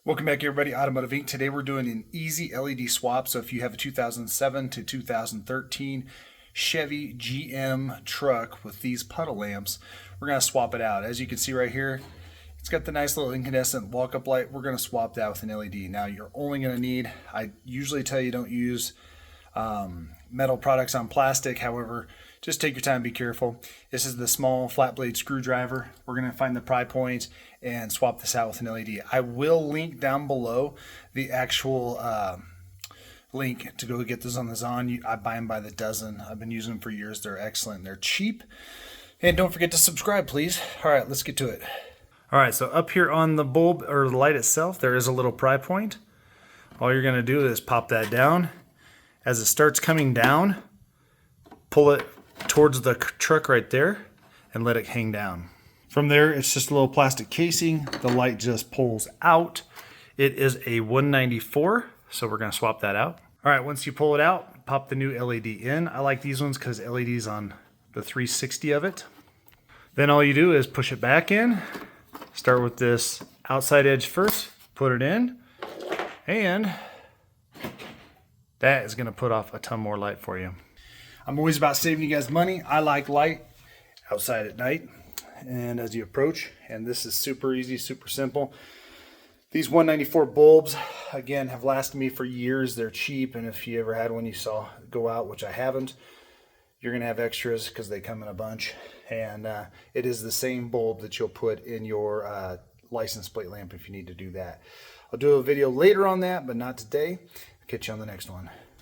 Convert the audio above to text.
Welcome back everybody, Automotive Inc. Today we're doing an easy LED swap. So if you have a 2007 to 2013 Chevy GM truck with these puddle lamps, we're going to swap it out. As you can see right here, it's got the nice little incandescent walk-up light. We're going to swap that with an LED. Now you're only going to need, I usually tell you don't use metal products on plastic. However, just take your time, be careful. This is the small flat blade screwdriver. We're going to find the pry point and swap this out with an LED. I will link down below the actual link to go get this on the Zon. I buy them by the dozen. I've been using them for years. They're excellent. They're cheap. And don't forget to subscribe, please. All right, let's get to it. All right, so up here on the bulb or the light itself, there is a little pry point. All you're going to do is pop that down. As it starts coming down, pull it towards the truck right there and let it hang down. From there, it's just a little plastic casing. The light just pulls out. It is a 194, so we're going to swap that out. All right, once you pull it out, pop the new LED in. I like these ones because LED's on the 360 of it. Then all you do is push it back in. Start with this outside edge first, put it in, and that is going to put off a ton more light for you. I'm always about saving you guys money. I like light outside at night and as you approach, and this is super easy, super simple. These 194 bulbs, again, have lasted me for years. They're cheap, and if you ever had one you saw go out, which I haven't, you're going to have extras because they come in a bunch. And it is the same bulb that you'll put in your license plate lamp if you need to do that. I'll do a video later on that, but not today. Catch you on the next one.